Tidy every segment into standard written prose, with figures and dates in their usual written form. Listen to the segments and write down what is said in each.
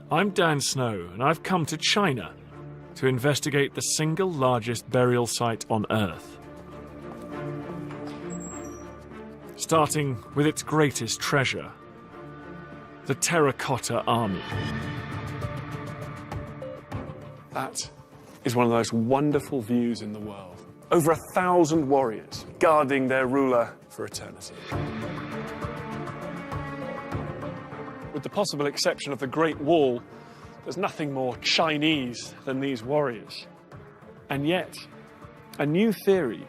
I'm Dan Snow, and I've come to China to investigate the single largest burial site on Earth. Starting with its greatest treasure, the Terracotta Army. That is one of the most wonderful views in the world. Over 1,000 warriors guarding their ruler for eternity. With the possible exception of the Great Wall, there's nothing more Chinese than these warriors. And yet, a new theory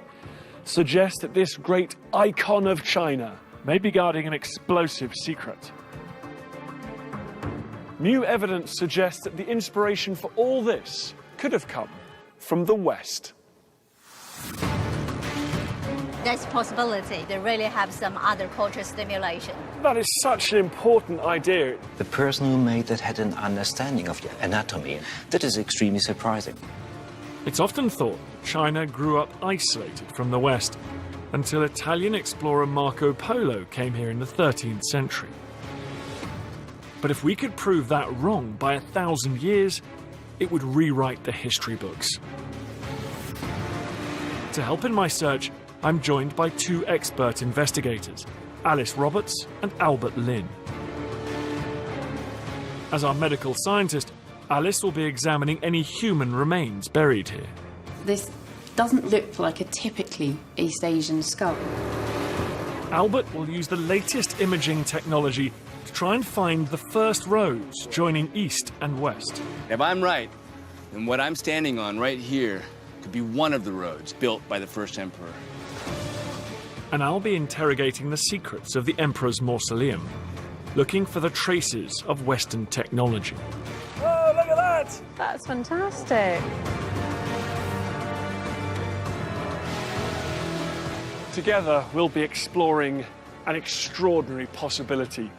suggests that this great icon of China may be guarding an explosive secret. New evidence suggests that the inspiration for all this could have come from the West. There's a possibility they really have some other culture stimulation. That is such an important idea. The person who made that had an understanding of the anatomy. That is extremely surprising. It's often thought China grew up isolated from the West until Italian explorer Marco Polo came here in the 13th century. But if we could prove that wrong by 1,000 years, it would rewrite the history books. To help in my search, I'm joined by two expert investigators, Alice Roberts and Albert Lin. As our medical scientist, Alice will be examining any human remains buried here. This doesn't look like a typically East Asian skull. Albert will use the latest imaging technology to try and find the first roads joining East and West. If I'm right, then what I'm standing on right here could be one of the roads built by the first emperor. And I'll be interrogating the secrets of the Emperor's mausoleum, looking for the traces of Western technology. Oh, look at that! That's fantastic. Together, we'll be exploring an extraordinary possibility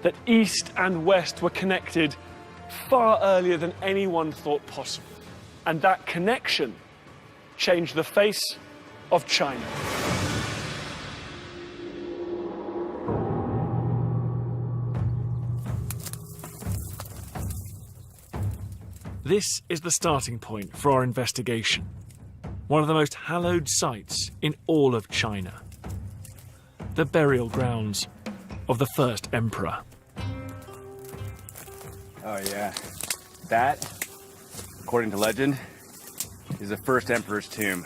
that East and West were connected far earlier than anyone thought possible. And that connection changed the face of China. This is the starting point for our investigation. One of the most hallowed sites in all of China. The burial grounds of the first emperor. Oh, yeah. That, according to legend, is the first emperor's tomb.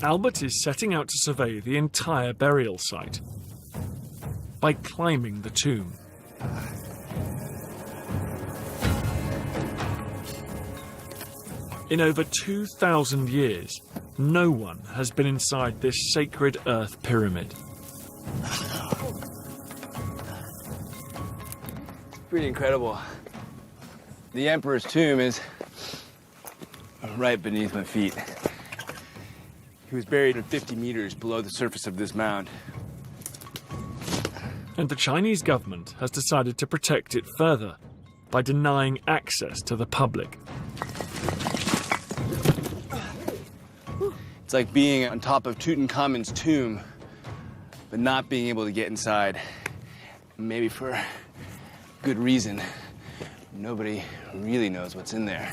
Albert is setting out to survey the entire burial site by climbing the tomb. In over 2,000 years, no one has been inside this sacred earth pyramid. Pretty incredible. The emperor's tomb is right beneath my feet. He was buried 50 meters below the surface of this mound. And the Chinese government has decided to protect it further by denying access to the public. It's like being on top of Tutankhamun's tomb, but not being able to get inside. Maybe for good reason. Nobody really knows what's in there.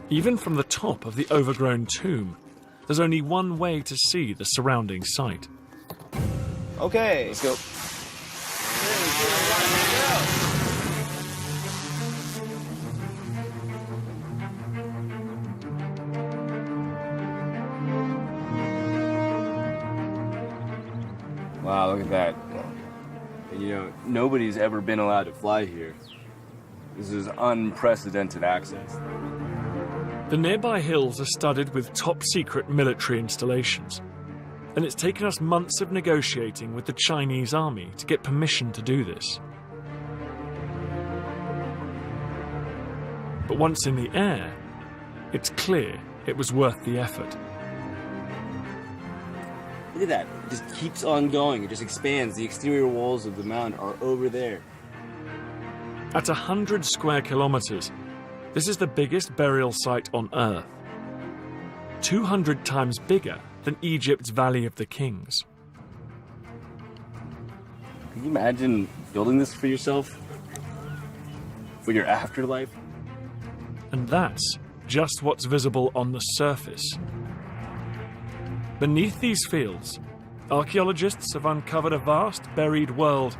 Even from the top of the overgrown tomb, there's only one way to see the surrounding site. Okay, let's go. Wow, look at that. And, you know, nobody's ever been allowed to fly here. This is unprecedented access. The nearby hills are studded with top-secret military installations, and it's taken us months of negotiating with the Chinese army to get permission to do this. But once in the air, it's clear it was worth the effort. Look at that. It just keeps on going. It just expands. The exterior walls of the mound are over there. At 100 square kilometers, this is the biggest burial site on Earth. 200 times bigger than Egypt's Valley of the Kings. Can you imagine building this for yourself? For your afterlife? And that's just what's visible on the surface. Beneath these fields, archaeologists have uncovered a vast buried world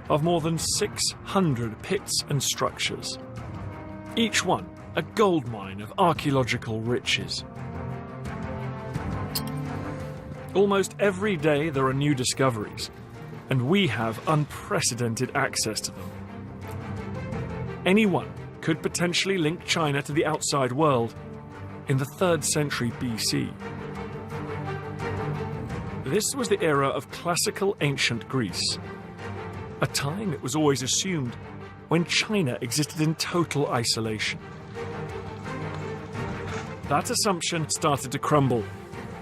of more than 600 pits and structures, each one a goldmine of archaeological riches. Almost every day there are new discoveries, and we have unprecedented access to them. Anyone could potentially link China to the outside world in the 3rd century BC. This was the era of classical ancient Greece, a time it was always assumed when China existed in total isolation. That assumption started to crumble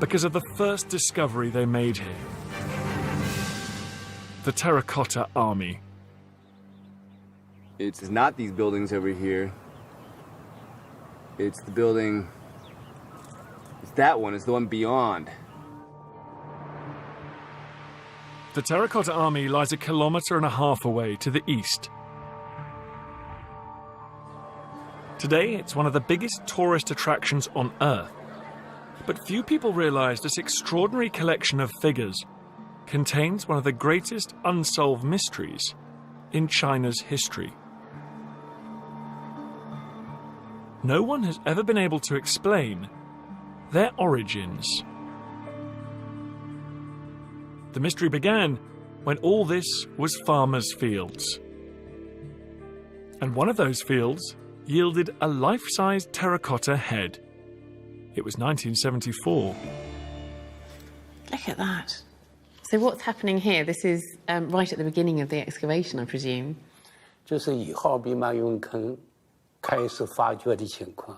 because of the first discovery they made here: the Terracotta Army. It's not these buildings over here. It's the building... It's that one. It's the one beyond. The Terracotta Army lies 1.5 kilometers away to the east. Today, it's one of the biggest tourist attractions on Earth. But few people realize this extraordinary collection of figures contains one of the greatest unsolved mysteries in China's history. No one has ever been able to explain their origins. The mystery began when all this was farmers' fields. And one of those fields yielded a life-size terracotta head. It was 1974. Look at that. So what's happening here? This is right at the beginning of the excavation, I presume. 就是以号兵马俑坑开始发掘的情况，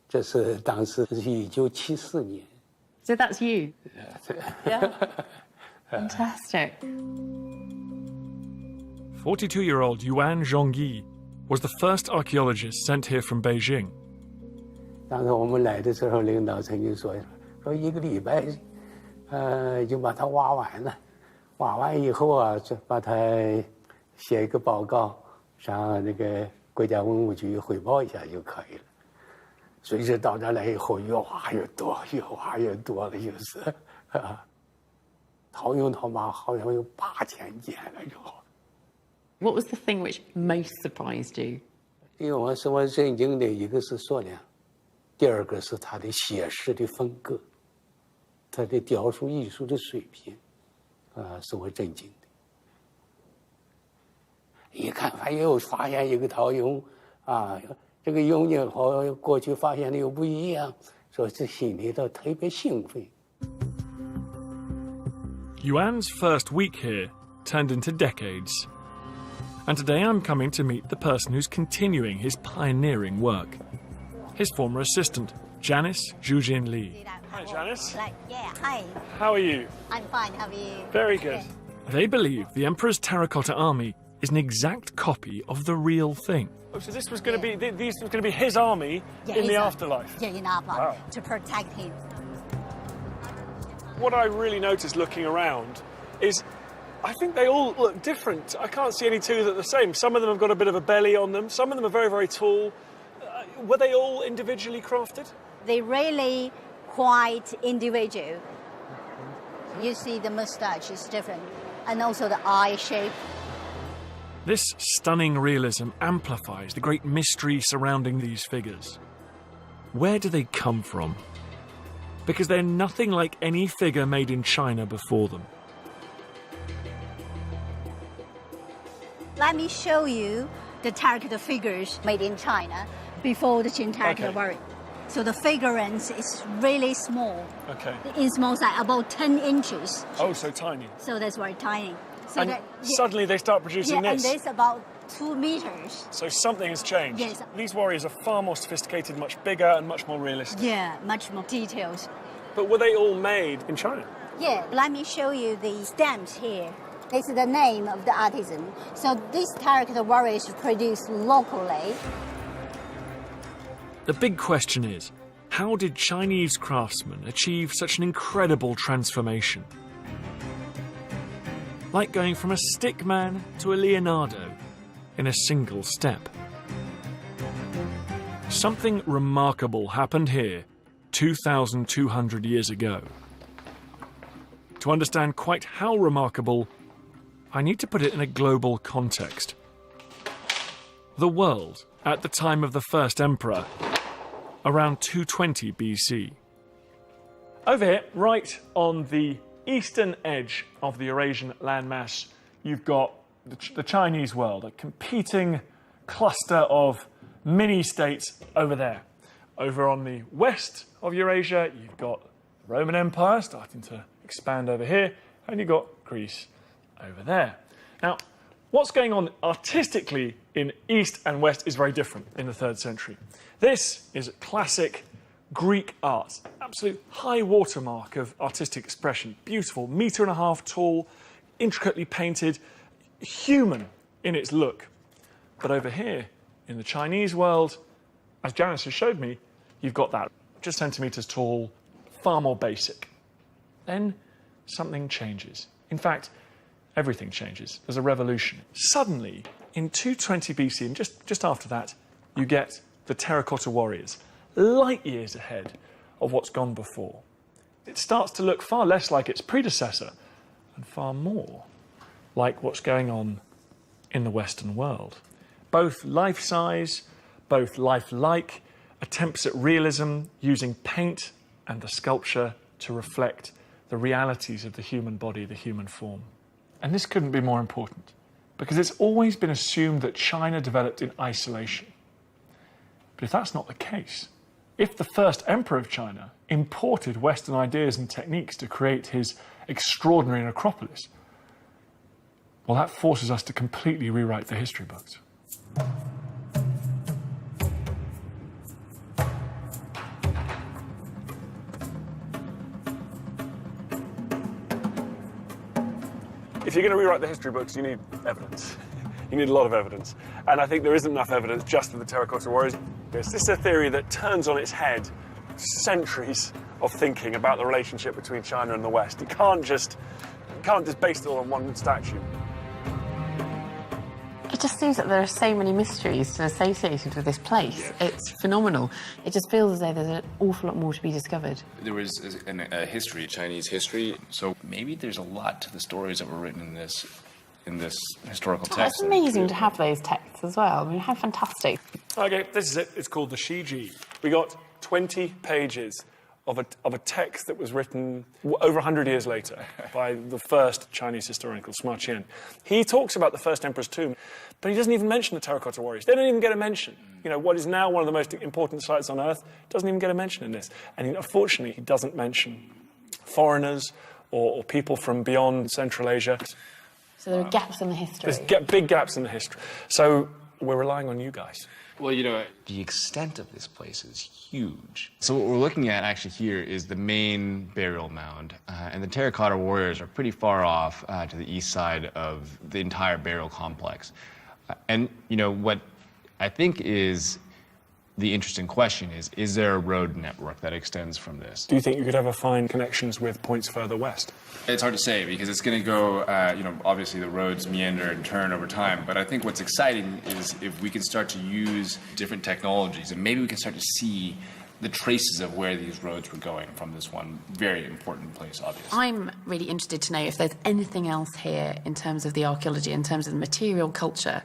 这是当时是1974年。 So that's you? Yeah. Fantastic. 42-year-old Yuan Zhongyi was the first archaeologist sent here from Beijing. 当时我们来的时候，领导曾经说1个礼拜，已经把它挖完了。挖完以后啊，就把它写一个报告，向那个国家文物局汇报一下就可以了。随着到这来以后，越挖越多，越挖越多了，就是啊，陶俑陶马好像有8000件了就。 What was the thing which most surprised you? 因为我使我震惊的一个是数量，第二个是它的写实的风格，它的雕塑艺术的水平，使我震惊的。一看，又发现一个陶俑，这个俑呢和过去发现的又不一样，说这心里头特别兴奋。 Yuan's first week here turned into decades. And today I'm coming to meet the person who's continuing his pioneering work. His former assistant, Janice Zhujin Li. Hi, Janice. Yeah, hi. How are you? I'm fine. How are you? Very good. They believe the Emperor's Terracotta Army is an exact copy of the real thing. Oh, so this was going to be these was going to be his army in the afterlife. Yeah, in afterlife. Wow. To protect him. What I really noticed looking around is I think they all look different. I can't see any two that are the same. Some of them have got a bit of a belly on them. Some of them are very, very tall. Were they all individually crafted? They really quite individual. You see the mustache is different. And also the eye shape. This stunning realism amplifies the great mystery surrounding these figures. Where do they come from? Because they're nothing like any figure made in China before them. Let me show you the terracotta figures made in China before the Qin terracotta warrior. So the figurines is really small. Okay. In small size, about 10 inches. Oh, so tiny. So that's very tiny. So And that, suddenly they start producing and this. this about 2 meters. So something has changed. Yes. These warriors are far more sophisticated, much bigger and much more realistic. Yeah, much more details. But were they all made in China? Yeah, let me show you the stamps here. This is the name of the artisan. So this terracotta warrior is produced locally. The big question is, how did Chinese craftsmen achieve such an incredible transformation? like going from a stick man to a Leonardo in a single step. Something remarkable happened here 2,200 years ago. To understand quite how remarkable, I need to put it in a global context. The world, at the time of the first emperor, around 220 BC. Over here, right on the eastern edge of the Eurasian landmass, you've got the Chinese world, a competing cluster of mini-states over there. Over on the west of Eurasia, you've got the Roman Empire starting to expand over here, and you've got Greece over there. Now, what's going on artistically in East and West is very different in the 3rd century. This is classic Greek art, absolute high watermark of artistic expression. Beautiful, 1.5 meters tall, intricately painted, human in its look. But over here, in the Chinese world, as Janice has showed me, you've got that, just centimeters tall, far more basic. Then something changes. In fact, everything changes. There's a revolution. Suddenly, in 220 BC, and just after that, you get the terracotta warriors, light years ahead of what's gone before. It starts to look far less like its predecessor and far more like what's going on in the Western world. Both life-size, both lifelike, attempts at realism using paint and the sculpture to reflect the realities of the human body, the human form. And this couldn't be more important, because it's always been assumed that China developed in isolation. But if that's not the case, if the first emperor of China imported Western ideas and techniques to create his extraordinary necropolis, well, that forces us to completely rewrite the history books. If you're going to rewrite the history books, you need evidence. You need a lot of evidence. And I think there isn't enough evidence just for the terracotta warriors. This is a theory that turns on its head centuries of thinking about the relationship between China and the West. You can't just base it all on one statue. It just seems that there are so many mysteries associated with this place. It's phenomenal. It just feels as though there's an awful lot more to be discovered. There was a history, Chinese history, so maybe there's a lot to the stories that were written in this historical text. It's amazing to have those texts as well. I mean, how fantastic. Okay, this is it. It's called the Shiji. We got 20 pages of a text that was written over 100 years later by the first Chinese historian called Sma Qian. He talks about the first emperor's tomb, but he doesn't even mention the terracotta warriors. They don't even get a mention. You know, what is now one of the most important sites on Earth doesn't even get a mention in this. And unfortunately, he doesn't mention foreigners or people from beyond Central Asia. So there are gaps in the history. There's big gaps in the history. So we're relying on you guys. Well, you know, the extent of this place is huge. So what we're looking at actually here is the main burial mound, and the terracotta warriors are pretty far off to the east side of the entire burial complex. And, you know, what I think is the interesting question is there a road network that extends from this? Do you think you could ever find connections with points further west? It's hard to say because it's going to go, obviously the roads meander and turn over time. But I think what's exciting is if we can start to use different technologies and maybe we can start to see the traces of where these roads were going from this one very important place, obviously. I'm really interested to know if there's anything else here in terms of the archaeology, in terms of the material culture,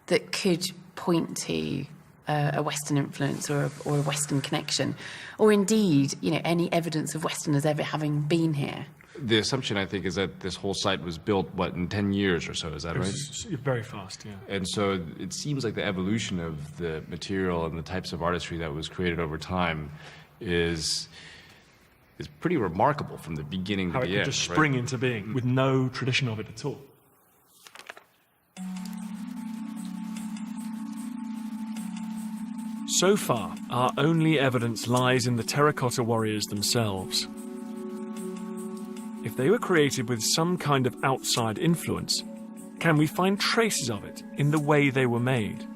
that could point to a Western influence or a Western connection, or indeed, you know, any evidence of Westerners ever having been here. The assumption, I think, is that this whole site was built, in 10 years or so, is that right? Very fast, yeah. And so it seems like the evolution of the material and the types of artistry that was created over time is pretty remarkable from the beginning to the end. How it could just spring into being with no tradition of it at all. So far, our only evidence lies in the terracotta warriors themselves. If they were created with some kind of outside influence, can we find traces of it in the way they were made?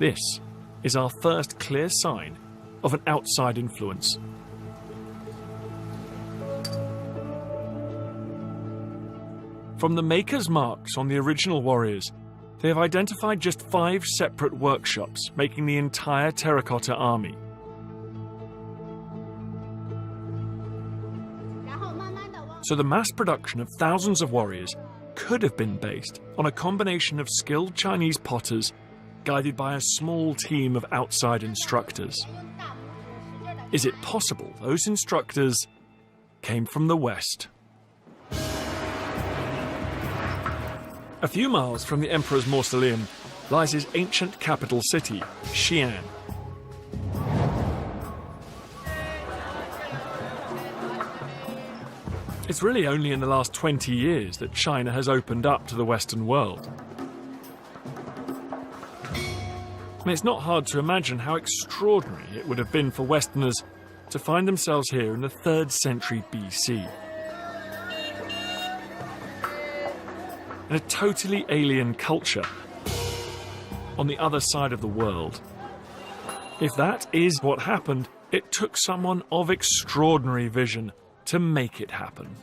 This is our first clear sign of an outside influence. From the maker's marks on the original warriors, they have identified just 5 separate workshops making the entire terracotta army. So the mass production of thousands of warriors could have been based on a combination of skilled Chinese potters guided by a small team of outside instructors. Is it possible those instructors came from the West? A few miles from the Emperor's mausoleum lies his ancient capital city, Xi'an. It's really only in the last 20 years that China has opened up to the Western world. I mean, it's not hard to imagine how extraordinary it would have been for Westerners to find themselves here in the 3rd century BC. In a totally alien culture on the other side of the world. If that is what happened, it took someone of extraordinary vision to make it happen.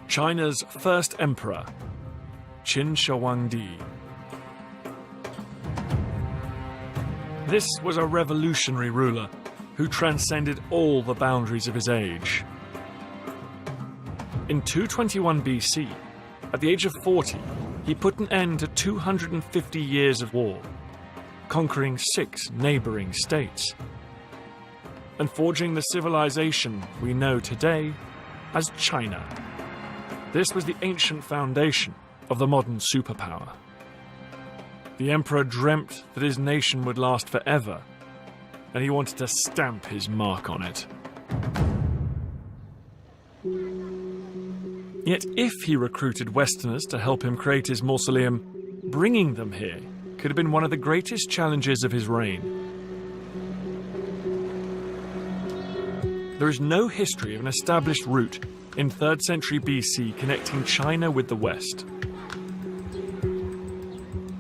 China's first emperor, Qin Shi Huangdi. This was a revolutionary ruler who transcended all the boundaries of his age. In 221 BC, at the age of 40, he put an end to 250 years of war, conquering 6 neighboring states, and forging the civilization we know today as China. This was the ancient foundation of the modern superpower. The emperor dreamt that his nation would last forever, and he wanted to stamp his mark on it. Yet if he recruited Westerners to help him create his mausoleum, bringing them here could have been one of the greatest challenges of his reign. There is no history of an established route in 3rd century BC connecting China with the West.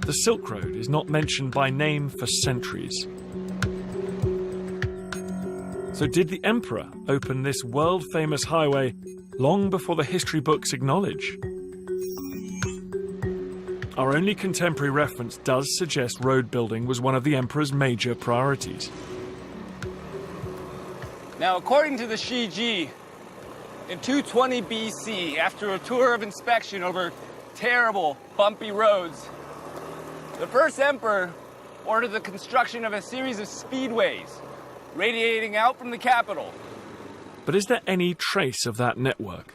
The Silk Road is not mentioned by name for centuries. So did the emperor open this world-famous highway long before the history books acknowledge? Our only contemporary reference does suggest road building was one of the emperor's major priorities. Now, according to the Shiji, in 220 BC, after a tour of inspection over terrible, bumpy roads, the first emperor ordered the construction of a series of speedways radiating out from the capital. But is there any trace of that network?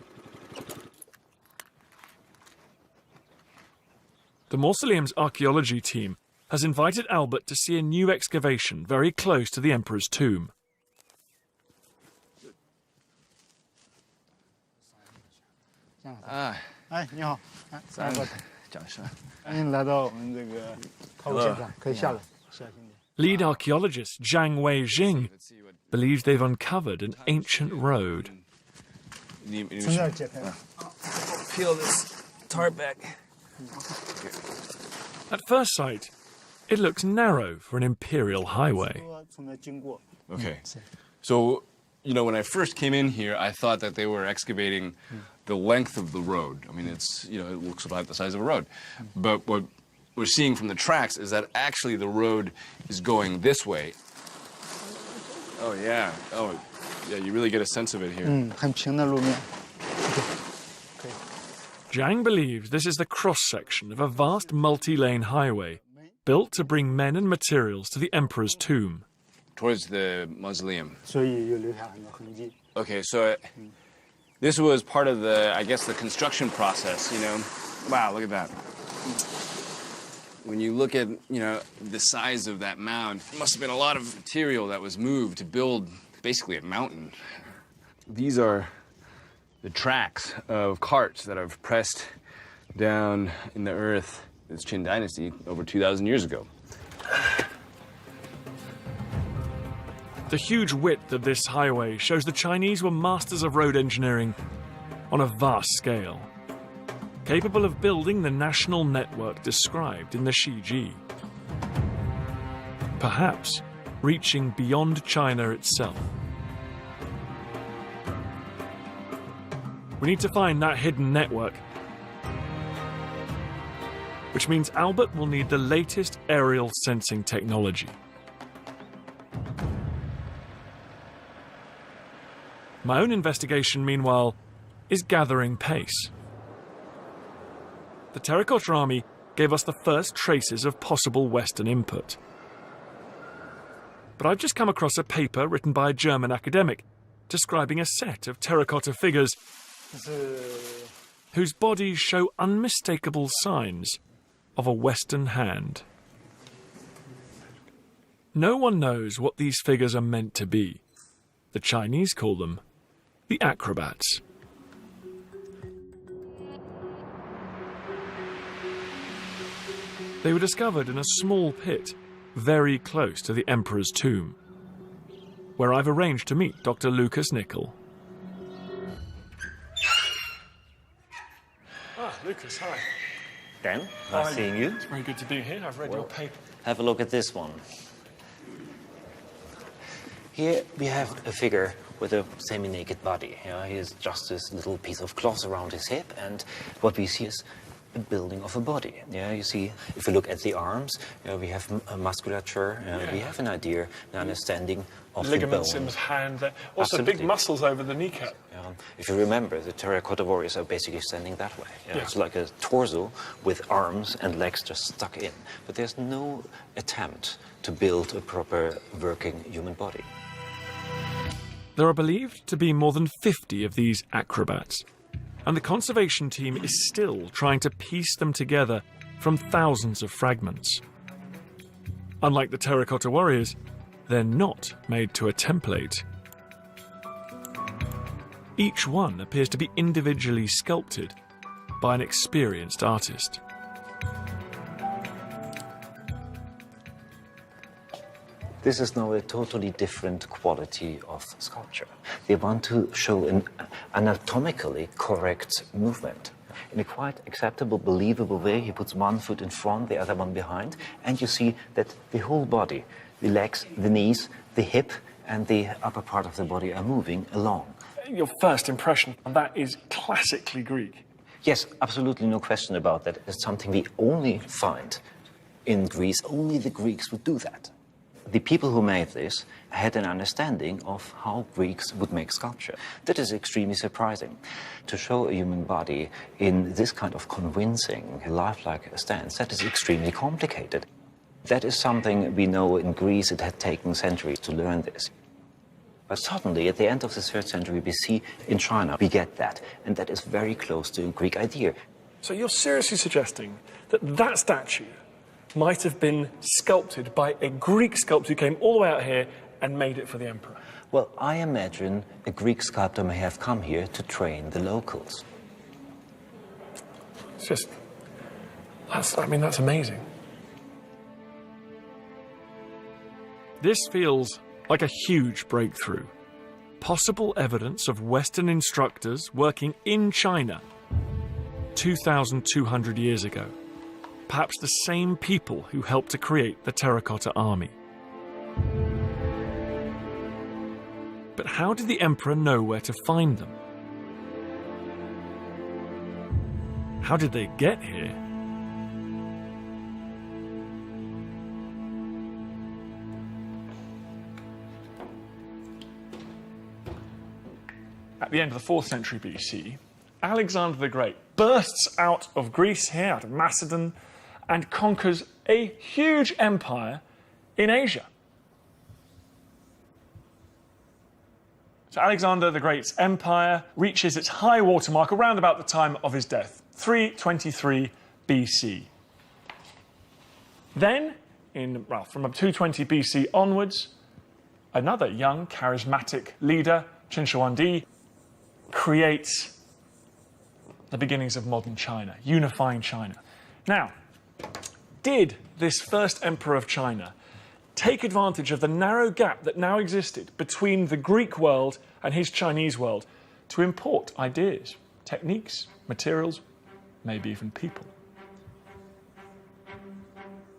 The mausoleum's archaeology team has invited Albert to see a new excavation very close to the emperor's tomb. Lead archaeologist Zhang Weijing believes they've uncovered an ancient road. Peel this tarp back. At first sight, it looks narrow for an imperial highway. Okay. So, you know, when I first came in here, I thought that they were excavating the length of the road. I mean, it's, you know, it looks about the size of a road. But what we're seeing from the tracks is that actually the road is going this way. Oh, yeah. Oh, yeah, you really get a sense of it here. Zhang believes this is the cross-section of a vast multi-lane highway built to bring men and materials to the emperor's tomb. Towards the mausoleum. Okay, so this was part of the, I guess, the construction process, you know. Wow, look at that. When you look at, you know, the size of that mound, there must have been a lot of material that was moved to build basically a mountain. These are the tracks of carts that have pressed down in the earth. It's Qin Dynasty over 2,000 years ago. The huge width of this highway shows the Chinese were masters of road engineering on a vast scale. capable of building the national network described in the Shiji. Perhaps reaching beyond China itself. We need to find that hidden network, which means Albert will need the latest aerial sensing technology. My own investigation, meanwhile, is gathering pace. The Terracotta Army gave us the first traces of possible Western input. But I've just come across a paper written by a German academic describing a set of terracotta figures whose bodies show unmistakable signs of a Western hand. No one knows what these figures are meant to be. The Chinese call them the acrobats. They were discovered in a small pit very close to the Emperor's tomb, where I've arranged to meet Dr. Lucas Nickel. Ah, Lucas, hi. Dan, nice seeing you. It's very good to be here. I've read your paper. Have a look at this one. Here we have a figure with a semi-naked body. He has just this little piece of cloth around his hip, and what we see is a building of a body. You see, if you look at the arms, we have a musculature. We have an idea, an understanding of ligaments the bone. in the hand. There. Also, Absolutely. big muscles over the kneecap. If you remember, the terracotta warriors are basically standing that way. Yeah. It's like a torso with arms and legs just stuck in. But there's no attempt to build a proper working human body. There are believed to be more than 50 of these acrobats, and the conservation team is still trying to piece them together from thousands of fragments. Unlike the terracotta warriors, they're not made to a template. Each one appears to be individually sculpted by an experienced artist. This is now a totally different quality of sculpture. They want to show an anatomically correct movement. In a quite acceptable, believable way, he puts one foot in front, the other one behind, and you see that the whole body, the legs, the knees, the hip, and the upper part of the body are moving along. Your first impression, that is classically Greek. Yes, absolutely no question about that. It's something we only find in Greece. Only the Greeks would do that. The people who made this had an understanding of how Greeks would make sculpture. That is extremely surprising. To show a human body in this kind of convincing, lifelike stance, that is extremely complicated. That is something we know in Greece. It had taken centuries to learn this. But suddenly, at the end of the 3rd century BC, in China, we get that. And that is very close to a Greek idea. So you're seriously suggesting that that statue might have been sculpted by a Greek sculptor who came all the way out here and made it for the emperor? Well, I imagine a Greek sculptor may have come here to train the locals. It's just, that's amazing. This feels like a huge breakthrough. Possible evidence of Western instructors working in China 2,200 years ago. Perhaps the same people who helped to create the Terracotta Army. But how did the Emperor know where to find them? How did they get here? At the end of the 4th century BC, Alexander the Great bursts out of Greece here, out of Macedon, and conquers a huge empire in Asia. So Alexander the Great's empire reaches its high water mark around about the time of his death, 323 BC. Then, from 220 BC onwards, another young, charismatic leader, Qin Shi Huangdi, creates the beginnings of modern China, unifying China. Now, did this first emperor of China take advantage of the narrow gap that now existed between the Greek world and his Chinese world to import ideas, techniques, materials, maybe even people.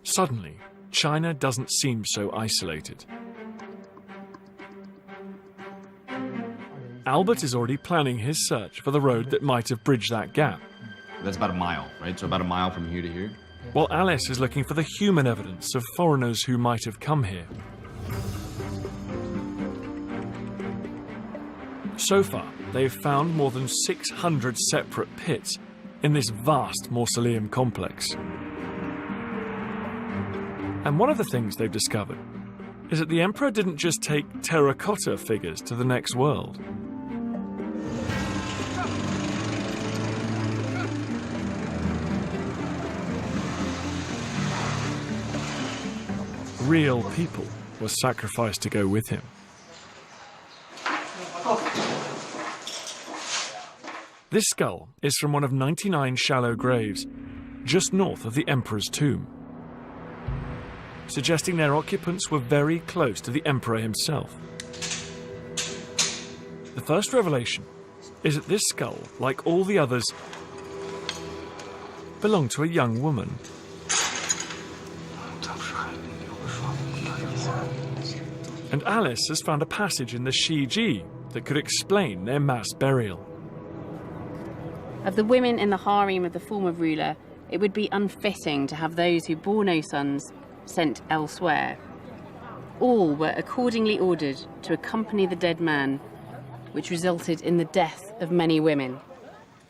Suddenly, China doesn't seem so isolated. Albert is already planning his search for the road that might have bridged that gap, That's about a mile, right? So about a mile from here to here. while Alice is looking for the human evidence of foreigners who might have come here. So far, they've found more than 600 separate pits in this vast mausoleum complex. And one of the things they've discovered is that the emperor didn't just take terracotta figures to the next world. Real people were sacrificed to go with him. This skull is from one of 99 shallow graves just north of the emperor's tomb, suggesting their occupants were very close to the emperor himself. The first revelation is that this skull, like all the others, belonged to a young woman. And Alice has found a passage in the Shiji that could explain their mass burial. Of the women in the harem of the former ruler, it would be unfitting to have those who bore no sons sent elsewhere. All were accordingly ordered to accompany the dead man, which resulted in the death of many women.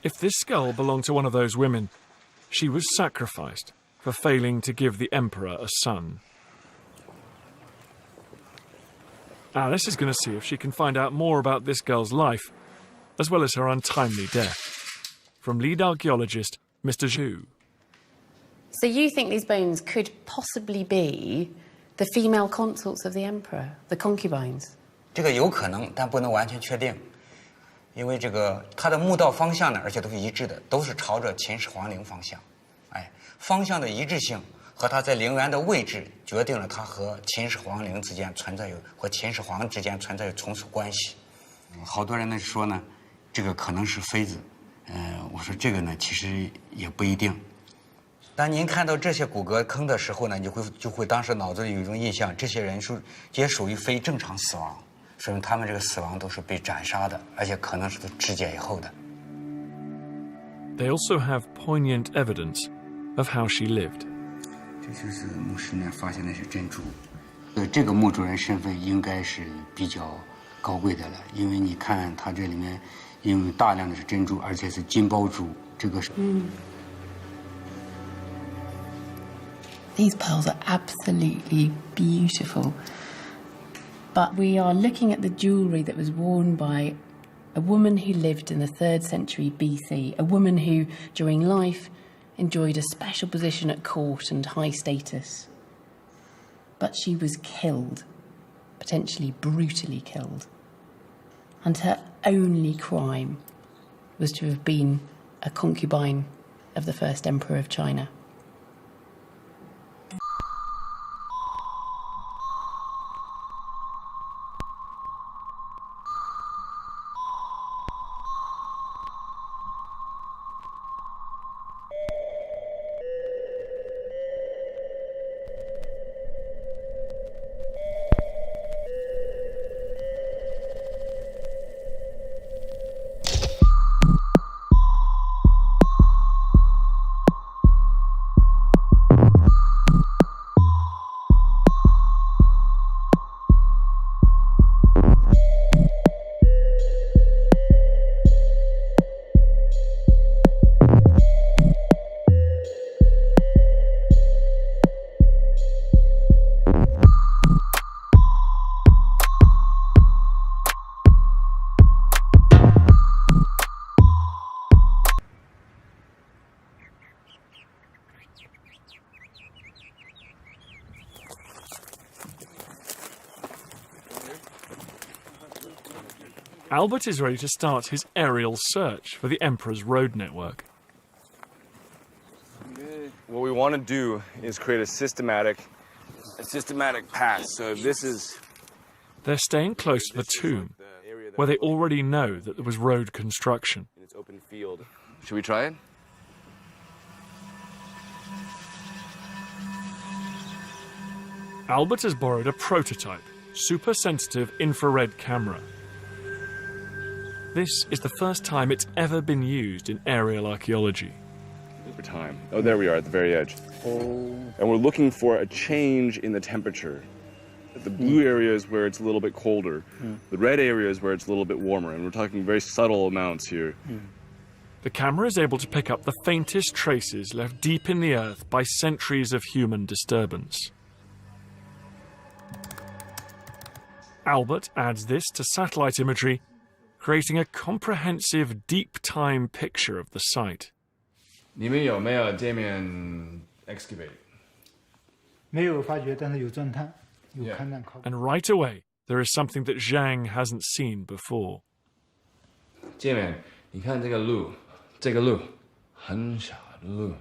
If this skull belonged to one of those women, she was sacrificed for failing to give the emperor a son. Alice is going to see if she can find out more about this girl's life, as well as her untimely death. From lead archaeologist Mr. Zhu. So you think these bones could possibly be the female consorts of the emperor, the concubines? 这个有可能，但不能完全确定，因为这个它的墓道方向呢，而且都是一致的，都是朝着秦始皇陵方向。哎，方向的一致性和它在陵园的位置，决定了它和秦始皇陵之间和秦始皇之间存在有从属关系。好多人呢说呢，这个可能是妃子。我说这个呢，其实也不一定。当您看到这些骨骼坑的时候呢，你就会当时脑子里有一种印象，这些人也属于非正常死亡，说明他们这个死亡都是被斩杀的，而且可能是肢解以后的。They also have poignant evidence of how she lived. 这就是墓室里面发现的是珍珠，这个墓主人身份应该是比较高贵的了，因为你看它这里面。因为大量的是珍珠，而且是金包珠，这个是。These pearls are absolutely beautiful. But we are looking at the jewellery that was worn by a woman who lived in the 3rd century BC, a woman who, during life, enjoyed a special position at court and high status. But she was killed, potentially brutally killed. And her only crime was to have been a concubine of the first emperor of China. Albert is ready to start his aerial search for the Emperor's road network. What we want to do is create a systematic path. So if this is... They're staying close to the tomb, where they already know that there was road construction. It's open field. Should we try it? Albert has borrowed a prototype, super-sensitive infrared camera. This is the first time it's ever been used in aerial archaeology. Over time. Oh, there we are at the very edge. And we're looking for a change in the temperature. The blue areas where it's a little bit colder. The red areas where it's a little bit warmer. And we're talking very subtle amounts here. The camera is able to pick up the faintest traces left deep in the earth by centuries of human disturbance. Albert adds this to satellite imagery, creating a comprehensive deep-time picture of the site. 你们有没有地面 excavate? 没有发掘，但是有钻探，有勘探考古。 And right away, there is something that Zhang hasn't seen before. 界面，你看这个路，这个路，很小的路。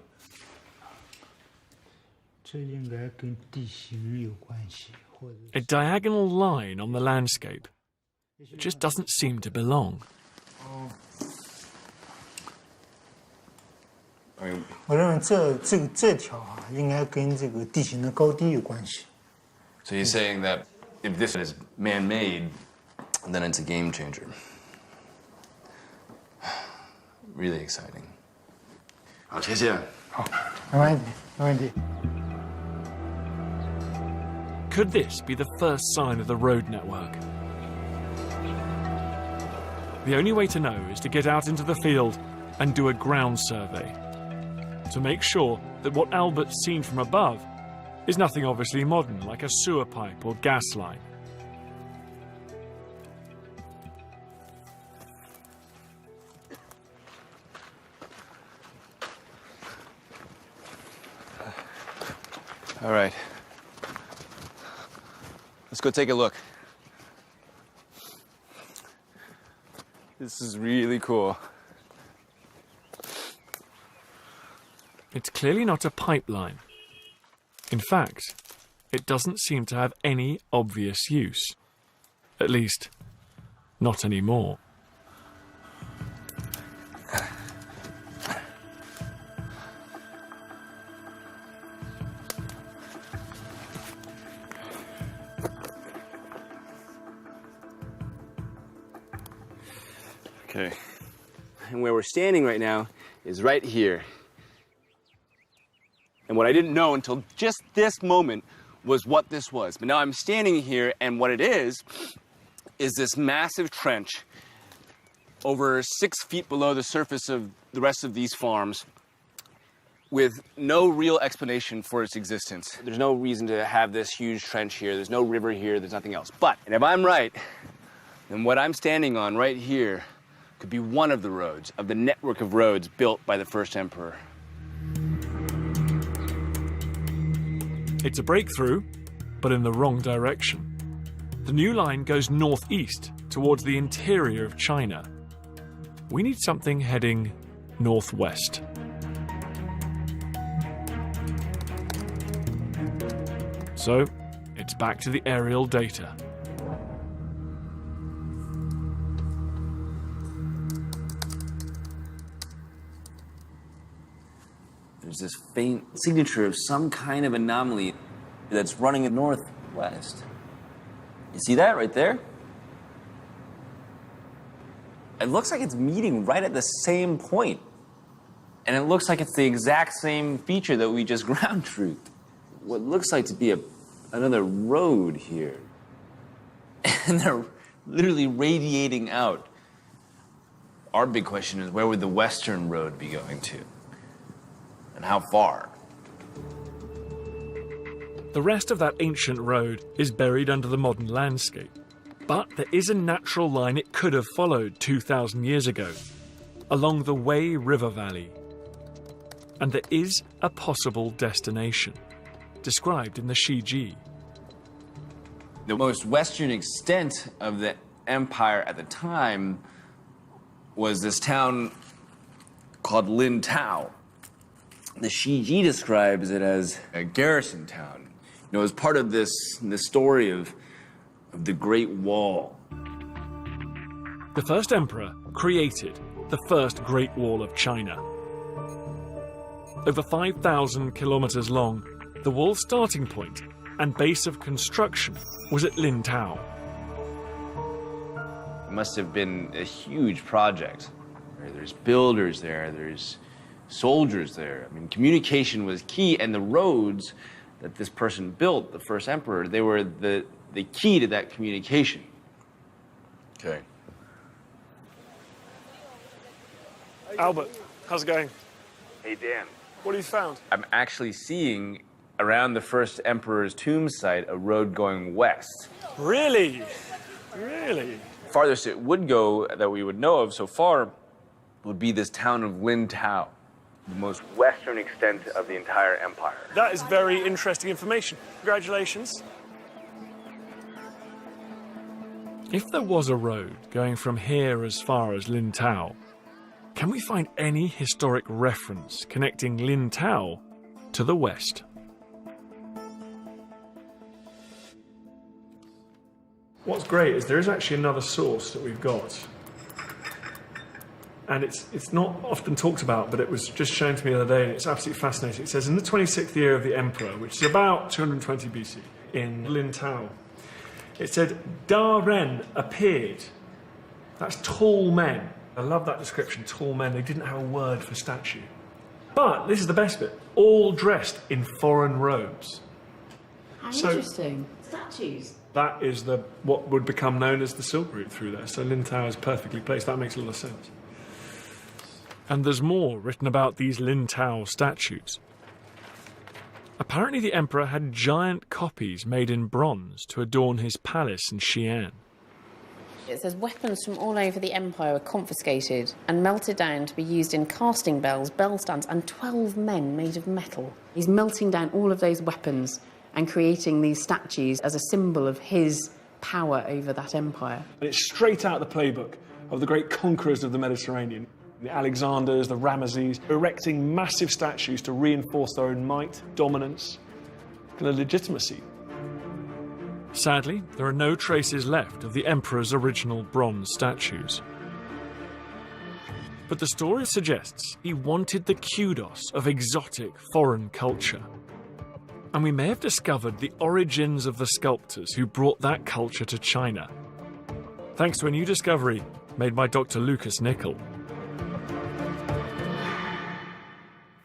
这应该跟地形有关系，或者 A diagonal line on the landscape. It just doesn't seem to belong. 我认为这条啊，应该跟这个地形的高低有关系。 So you're saying that if this is man-made, then it's a game changer. Really exciting. 好，谢谢。好，没问题，没问题。 Could this be the first sign of the road network? The only way to know is to get out into the field and do a ground survey to make sure that what Albert's seen from above is nothing obviously modern, like a sewer pipe or gas line. All right. Let's go take a look. This is really cool. It's clearly not a pipeline. In fact, it doesn't seem to have any obvious use. At least, not anymore. Okay. And where we're standing right now is right here. And what I didn't know until just this moment was what this was. But now I'm standing here, and what it is this massive trench over 6 feet below the surface of the rest of these farms with no real explanation for its existence. There's no reason to have this huge trench here. There's no river here. There's nothing else. But, and if I'm right, then what I'm standing on right here could be one of the roads, of the network of roads built by the first emperor. It's a breakthrough, but in the wrong direction. The new line goes northeast towards the interior of China. We need something heading northwest. So, it's back to the aerial data. There's this faint signature of some kind of anomaly that's running in northwest. You see that right there? It looks like it's meeting right at the same point. And it looks like it's the exact same feature that we just ground truthed. What looks like to be another road here. And they're literally radiating out. Our big question is, where would the western road be going to? And how far? The rest of that ancient road is buried under the modern landscape. But there is a natural line it could have followed 2,000 years ago, along the Wei River Valley. And there is a possible destination, described in the Shiji. The most western extent of the empire at the time was this town called Lin Tao. The Shiji describes it as a garrison town. You know, as part of this story of the Great Wall. The first emperor created the first Great Wall of China. Over 5,000 kilometers long, the wall's starting point and base of construction was at Lin Tao. It must have been a huge project. There's builders there, there's soldiers there. I mean, communication was key, and the roads that this person built, the first emperor, they were the key to that communication. Okay. Albert, how's it going? Hey, Dan. What have you found? I'm actually seeing around the first emperor's tomb site a road going west. Really? Really? Farthest it would go that we would know of so far would be this town of Lin Tao, the most western extent of the entire empire. That is very interesting information. Congratulations. If there was a road going from here as far as Lin Tao, can we find any historic reference connecting Lin Tao to the west? What's great is there is actually another source that we've got. And it's not often talked about, but it was just shown to me the other day, and it's absolutely fascinating. It says, in the 26th year of the emperor, which is about 220 BC, in Lin Tao, it said, Da Ren appeared. That's tall men. I love that description, tall men. They didn't have a word for statue. But this is the best bit, all dressed in foreign robes. How So- interesting. Statues. That is what would become known as the Silk Route through there. So Lin Tao is perfectly placed. That makes a lot of sense. And there's more written about these Lin Tao statues. Apparently the emperor had giant copies made in bronze to adorn his palace in Xi'an. It says weapons from all over the empire were confiscated and melted down to be used in casting bells, bell stands, and 12 men made of metal. He's melting down all of those weapons and creating these statues as a symbol of his power over that empire. And it's straight out of the playbook of the great conquerors of the Mediterranean. The Alexanders, the Ramesses, erecting massive statues to reinforce their own might, dominance, and legitimacy. Sadly, there are no traces left of the emperor's original bronze statues. But the story suggests he wanted the kudos of exotic foreign culture. And we may have discovered the origins of the sculptors who brought that culture to China. Thanks to a new discovery made by Dr. Lucas Nickel.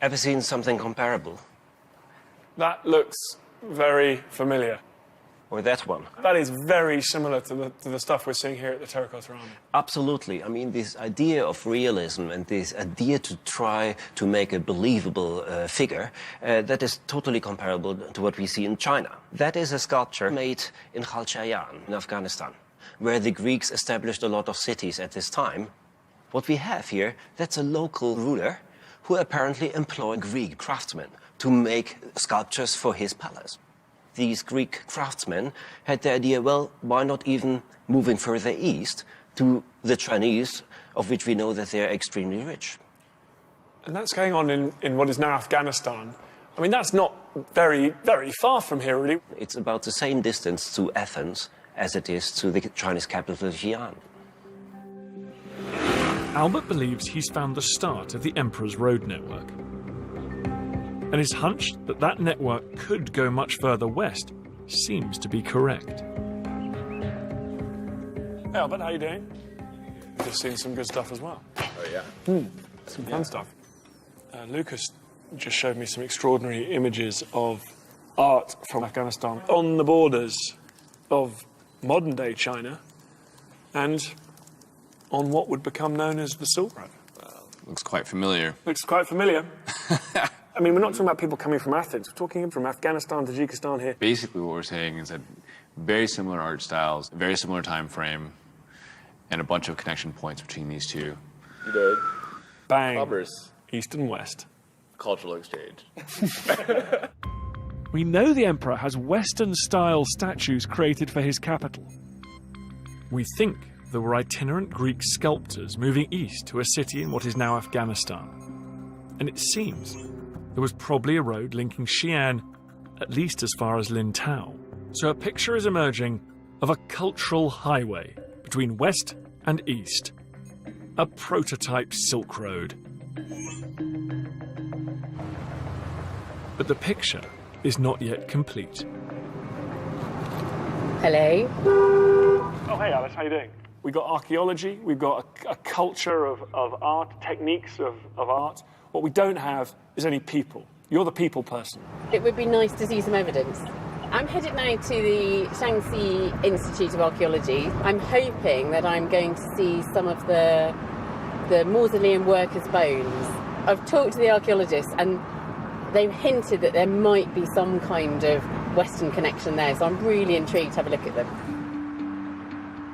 Ever seen something comparable? That looks very familiar. Or that one? That is very similar to the stuff we're seeing here at the Terracotta Army. Absolutely. I mean, this idea of realism and this idea to try to make a believable figure, that is totally comparable to what we see in China. That is a sculpture made in Khalchayan in Afghanistan, where the Greeks established a lot of cities at this time. What we have here, that's a local ruler who apparently employed Greek craftsmen to make sculptures for his palace. These Greek craftsmen had the idea, well, why not even moving further east to the Chinese, of which we know that they're extremely rich. And that's going on in what is now Afghanistan. I mean, that's not very, very far from here, really. It's about the same distance to Athens as it is to the Chinese capital, Xi'an. Albert believes he's found the start of the emperor's road network. And his hunch that that network could go much further west seems to be correct. Hey, Albert, how you doing? Just seen some good stuff as well. Oh, yeah. Some fun stuff. Lucas just showed me some extraordinary images of art from Afghanistan on the borders of modern-day China and on what would become known as the Silk Road. Looks quite familiar. Looks quite familiar. I mean, we're not talking about people coming from Athens. We're talking from Afghanistan, Tajikistan here. Basically, what we're saying is that very similar art styles, very similar time frame, and a bunch of connection points between these two. You did. Bang. Commerce. East and West. Cultural exchange. We know the emperor has Western-style statues created for his capital. We think there were itinerant Greek sculptors moving east to a city in what is now Afghanistan. And it seems there was probably a road linking Xi'an at least as far as Lin Tao. So a picture is emerging of a cultural highway between west and east. A prototype Silk Road. But the picture is not yet complete. Hello. Oh, hey, Alice, how you doing? We've got archaeology, we've got a culture of art, techniques of art. What we don't have is any people. You're the people person. It would be nice to see some evidence. I'm headed now to the Shaanxi Institute of Archaeology. I'm hoping that I'm going to see some of the mausoleum workers' bones. I've talked to the archaeologists and they've hinted that there might be some kind of Western connection there, so I'm really intrigued to have a look at them.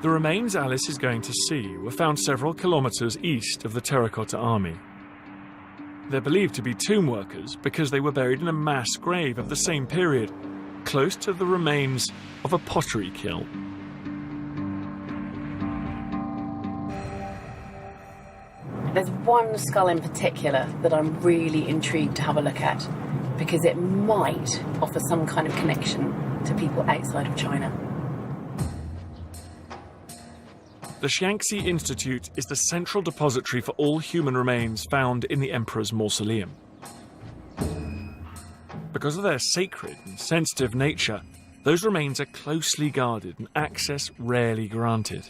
The remains Alice is going to see were found several kilometres east of the Terracotta Army. They're believed to be tomb workers because they were buried in a mass grave of the same period, close to the remains of a pottery kiln. There's one skull in particular that I'm really intrigued to have a look at because it might offer some kind of connection to people outside of China. The Shaanxi Institute is the central depository for all human remains found in the Emperor's mausoleum. Because of their sacred and sensitive nature, those remains are closely guarded and access rarely granted.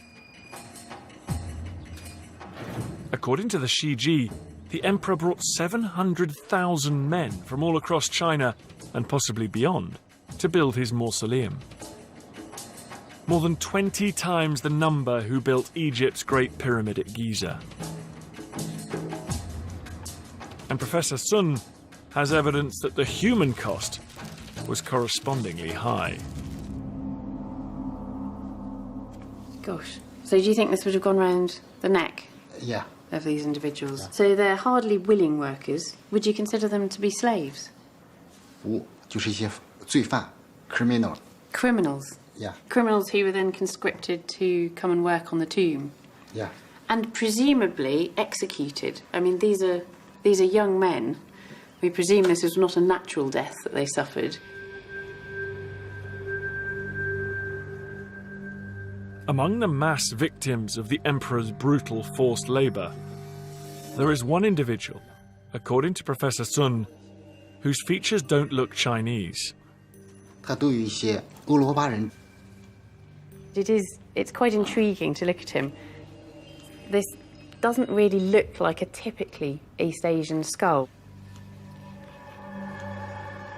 According to the Shiji, the Emperor brought 700,000 men from all across China, and possibly beyond, to build his mausoleum. More than 20 times the number who built Egypt's Great Pyramid at Giza. And Professor Sun has evidence that the human cost was correspondingly high. Gosh. So do you think this would have gone round the neck? Yeah. Of these individuals? Yeah. So they're hardly willing workers. Would you consider them to be slaves? 不，就是一些罪犯 criminal. Criminals? Yeah. Criminals who were then conscripted to come and work on the tomb? Yeah. And presumably executed. I mean, these are young men. We presume this was not a natural death that they suffered. Among the mass victims of the Emperor's brutal forced labour, there is one individual, according to Professor Sun, whose features don't look Chinese. 他都有一些欧罗巴人。 It's quite intriguing to look at him. This doesn't really look like a typically East Asian skull.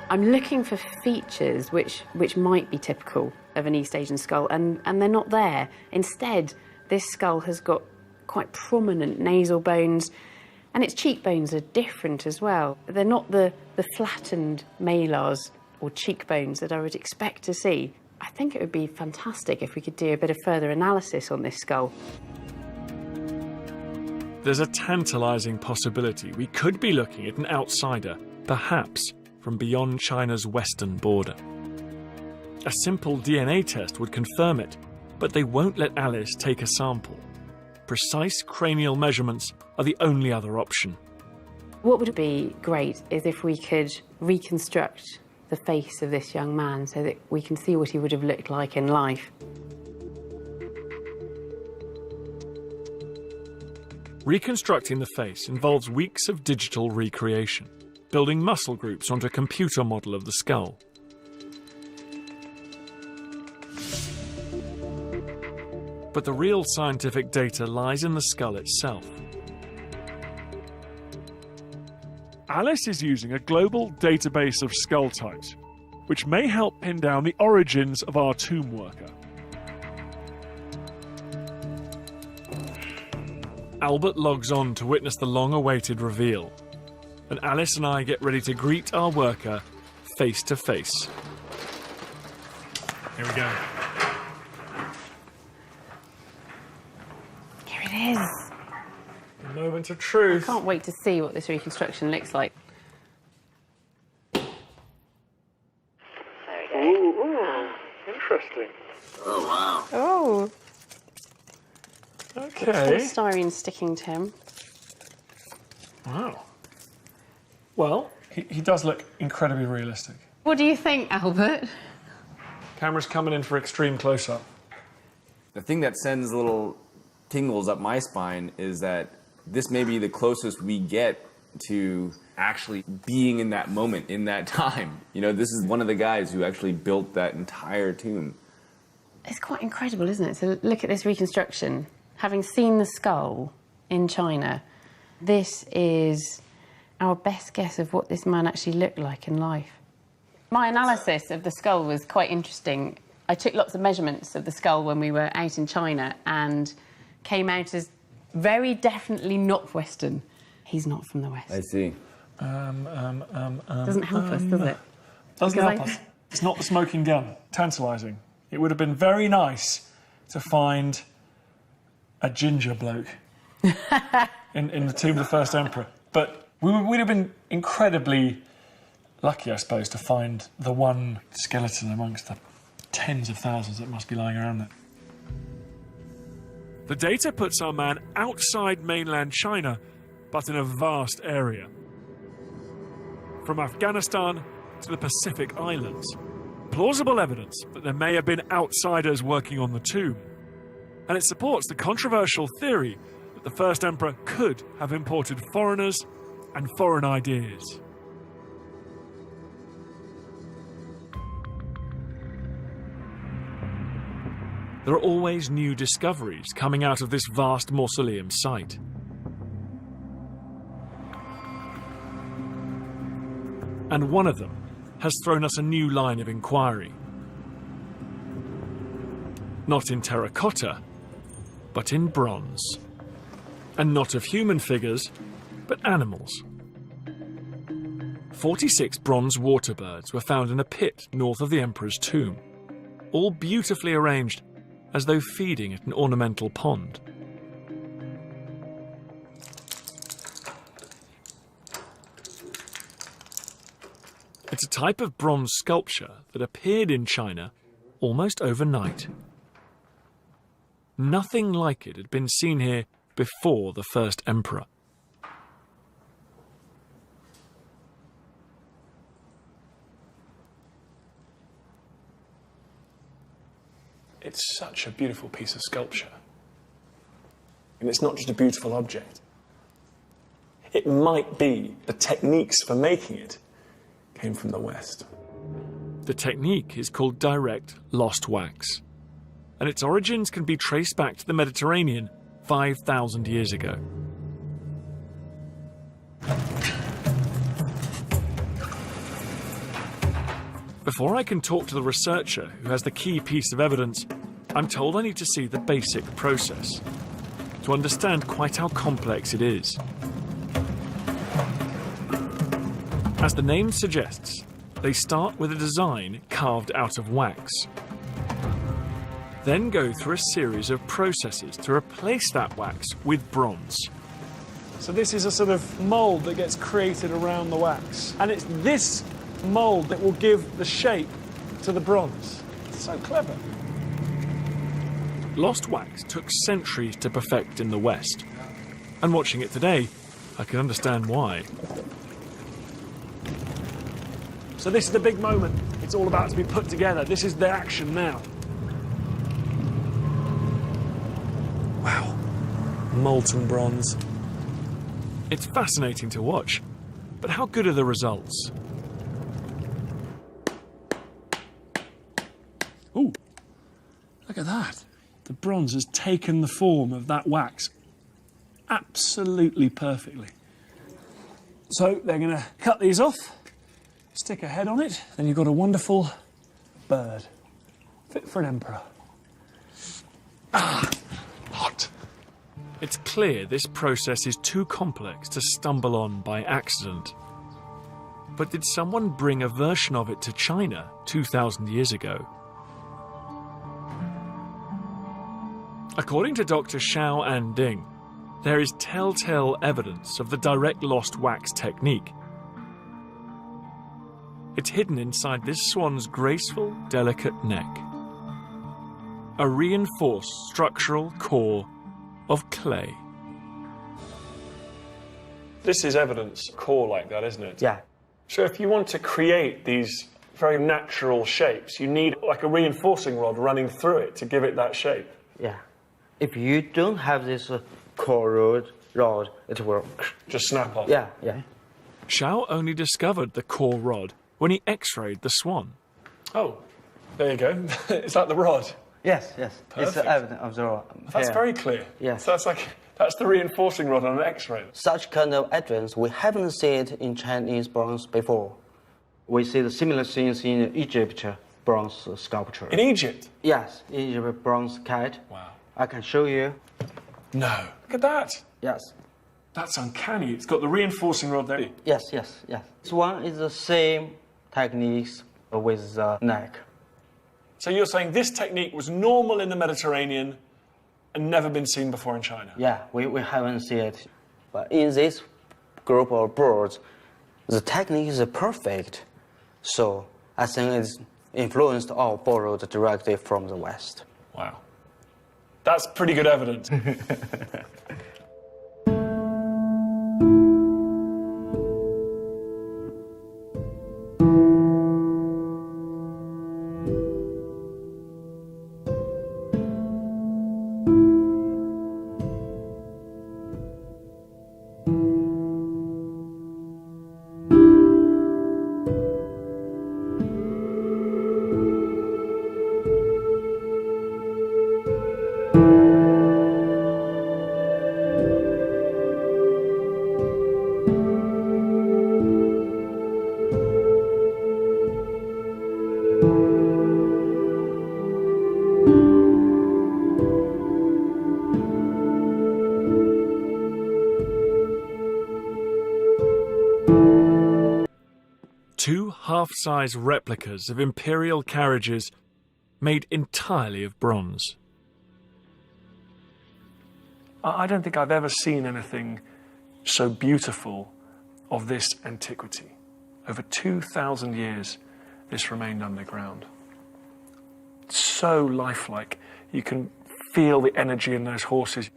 I'm looking for features which might be typical of an East Asian skull, and they're not there. Instead, this skull has got quite prominent nasal bones, and its cheekbones are different as well. They're not the flattened malars or cheekbones that I would expect to see. I think it would be fantastic if we could do a bit of further analysis on this skull. There's a tantalising possibility we could be looking at an outsider, perhaps from beyond China's western border. A simple DNA test would confirm it, but they won't let Alice take a sample. Precise cranial measurements are the only other option. What would be great is if we could reconstruct the face of this young man so that we can see what he would have looked like in life. Reconstructing the face involves weeks of digital recreation, building muscle groups onto a computer model of the skull. But the real scientific data lies in the skull itself. Alice is using a global database of skull types, which may help pin down the origins of our tomb worker. Albert logs on to witness the long-awaited reveal, and Alice and I get ready to greet our worker face to face. Here we go. Here it is. A moment of truth. I can't wait to see what this reconstruction looks like. Ooh, interesting. Oh, wow. Oh. Okay. Polystyrene sticking to him. Wow. Well, he does look incredibly realistic. What do you think, Albert? Camera's coming in for extreme close-up. The thing that sends little tingles up my spine is that this may be the closest we get to actually being in that moment, in that time. You know, this is one of the guys who actually built that entire tomb. It's quite incredible, isn't it? So look at this reconstruction. Having seen the skull in China, this is our best guess of what this man actually looked like in life. My analysis of the skull was quite interesting. I took lots of measurements of the skull when we were out in China and came out as very definitely not Western. He's not from the West. I see. Doesn't help us, does it? Doesn't help us. It's not the smoking gun. Tantalising. It would have been very nice to find a ginger bloke in the tomb of the first emperor. But we'd have been incredibly lucky, I suppose, to find the one skeleton amongst the tens of thousands that must be lying around there. The data puts our man outside mainland China, but in a vast area. From Afghanistan to the Pacific Islands. Plausible evidence that there may have been outsiders working on the tomb. And it supports the controversial theory that the first emperor could have imported foreigners and foreign ideas. There are always new discoveries coming out of this vast mausoleum site. And one of them has thrown us a new line of inquiry. Not in terracotta, but in bronze. And not of human figures, but animals. 46 bronze water birds were found in a pit north of the emperor's tomb, all beautifully arranged as though feeding at an ornamental pond. It's a type of bronze sculpture that appeared in China almost overnight. Nothing like it had been seen here before the first emperor. It's such a beautiful piece of sculpture. And it's not just a beautiful object. It might be the techniques for making it came from the West. The technique is called direct lost wax, and its origins can be traced back to the Mediterranean 5,000 years ago. Before I can talk to the researcher who has the key piece of evidence, I'm told I need to see the basic process to understand quite how complex it is. As the name suggests, they start with a design carved out of wax, then go through a series of processes to replace that wax with bronze. So this is a sort of mould that gets created around the wax. And it's this mould that will give the shape to the bronze. It's so clever. Lost wax took centuries to perfect in the West, and watching it today, I can understand why. So this is the big moment. It's all about to be put together. This is the action now. Wow. Molten bronze. It's fascinating to watch, but how good are the results? Ooh, look at that. The bronze has taken the form of that wax absolutely perfectly. So they're going to cut these off, stick a head on it, then you've got a wonderful bird, fit for an emperor. Ah, hot. It's clear this process is too complex to stumble on by accident. But did someone bring a version of it to China 2,000 years ago? According to Dr. Xiao Anding, there is telltale evidence of the direct lost wax technique. It's hidden inside this swan's graceful, delicate neck. A reinforced structural core of clay. This is evidence, core like that, isn't it? Yeah. So if you want to create these very natural shapes, you need like a reinforcing rod running through it to give it that shape. Yeah. If you don't have this core rod, it will just snap off. Yeah, yeah. Xiao only discovered the core rod when he x-rayed the swan. Oh, there you go. It's like the rod. Yes, yes. It's Perfect. evidence of the. That's hair. very clear. Yes. So that's the reinforcing rod on an X-ray. Such kind of evidence we haven't seen it in Chinese bronze before. We see the similar things in Egypt bronze sculpture. In Egypt? Yes, Egypt bronze cat. Wow. I can show you. No. Look at that. Yes. That's uncanny. It's got the reinforcing rod there. Yes, yes, yes. This one is the same techniques with the neck. So you're saying this technique was normal in the Mediterranean and never been seen before in China? Yeah, we haven't seen it. But in this group of birds, the technique is perfect. So I think it's influenced or borrowed directly from the West. Wow. That's pretty good evidence. Two half-size replicas of imperial carriages made entirely of bronze. I don't think I've ever seen anything so beautiful of this antiquity. Over 2,000 years, this remained underground. So lifelike. You can feel the energy in those horses.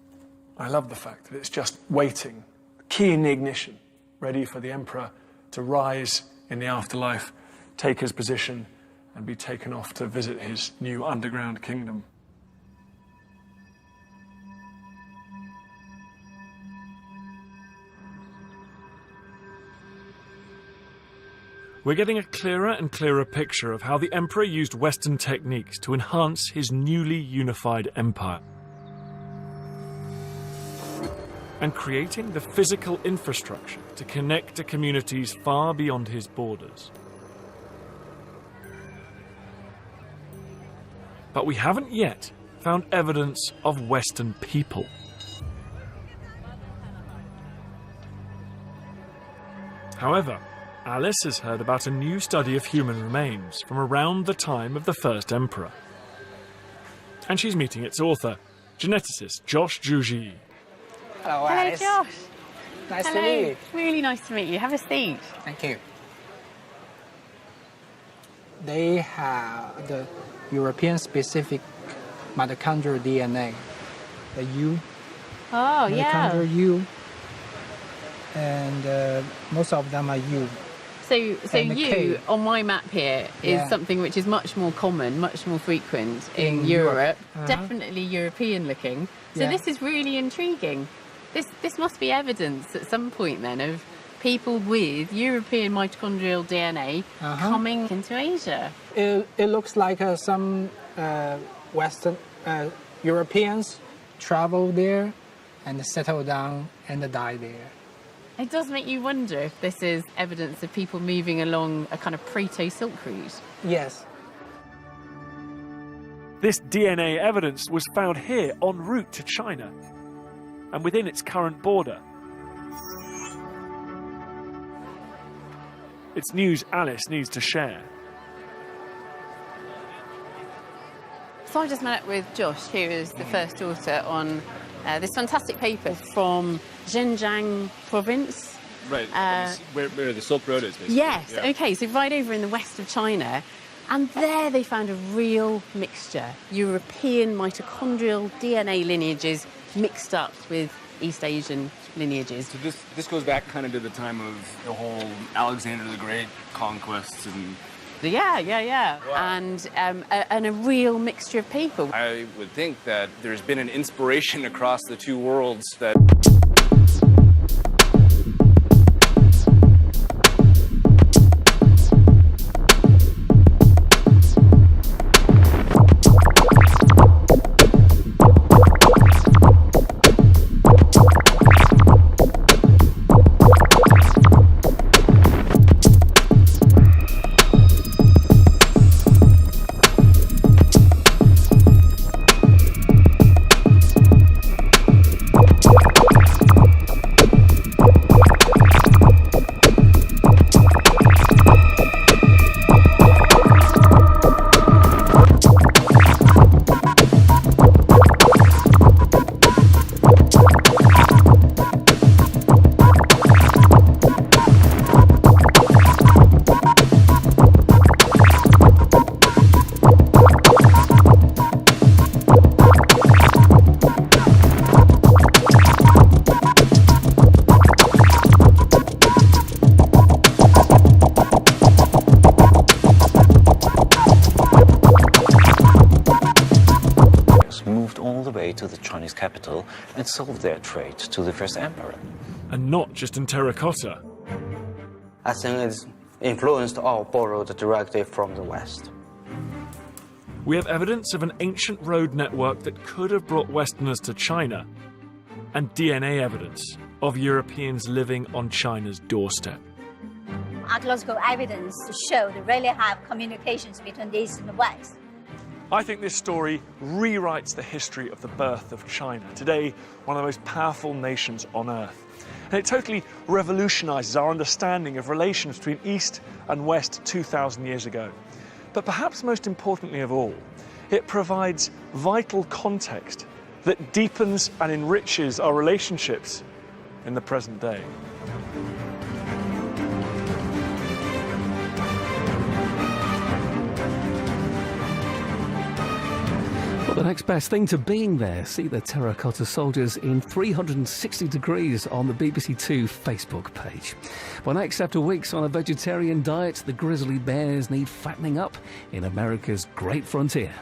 I love the fact that it's just waiting, key in the ignition, ready for the emperor to rise in the afterlife, take his position, and be taken off to visit his new underground kingdom. We're getting a clearer and clearer picture of how the emperor used Western techniques to enhance his newly unified empire. And creating the physical infrastructure to connect to communities far beyond his borders. But we haven't yet found evidence of Western people. However, Alice has heard about a new study of human remains from around the time of the first emperor. And she's meeting its author, geneticist Josh Zhuji. Hello, Alice. Josh. Nice Hello. to meet you. Really nice to meet you. Have a seat. Thank you. They have the European-specific mitochondrial DNA, the U. Oh, yeah. Mitochondrial U. And most of them are U. So And the U K. on my map here is Yeah. something which is much more common, much more frequent in In Europe. Europe. Definitely European looking. So Yeah. this is really intriguing. This must be evidence at some point then of people with European mitochondrial DNA coming into Asia. It looks like some Western Europeans travel there and settle down and die there. It does make you wonder if this is evidence of people moving along a kind of proto-Silk route. Yes. This DNA evidence was found here en route to China and within its current border. It's news Alice needs to share. So I just met up with Josh, who is the first author on this fantastic paper from Zhejiang province. Right, where the Silk Road is, basically. Yes, Yeah. okay, so right over in the west of China. And there they found a real mixture. European mitochondrial DNA lineages mixed up with East Asian lineages. So this goes back kind of to the time of the whole Alexander the Great conquests and... Yeah. Wow. And a real mixture of people. I would think that there's been an inspiration across the two worlds that... way to the Chinese capital and sold their trade to the first emperor. And not just in terracotta. I think it's influenced or borrowed directly from the West. We have evidence of an ancient road network that could have brought Westerners to China, and DNA evidence of Europeans living on China's doorstep. Archaeological evidence to show they really have communications between the East and the West. I think this story rewrites the history of the birth of China, today one of the most powerful nations on Earth. And it totally revolutionizes our understanding of relations between East and West 2,000 years ago. But perhaps most importantly of all, it provides vital context that deepens and enriches our relationships in the present day. Well, the next best thing to being there, see the terracotta soldiers in 360 degrees on the BBC Two Facebook page. Well, next, after weeks on a vegetarian diet, the grizzly bears need fattening up in America's Great Frontier.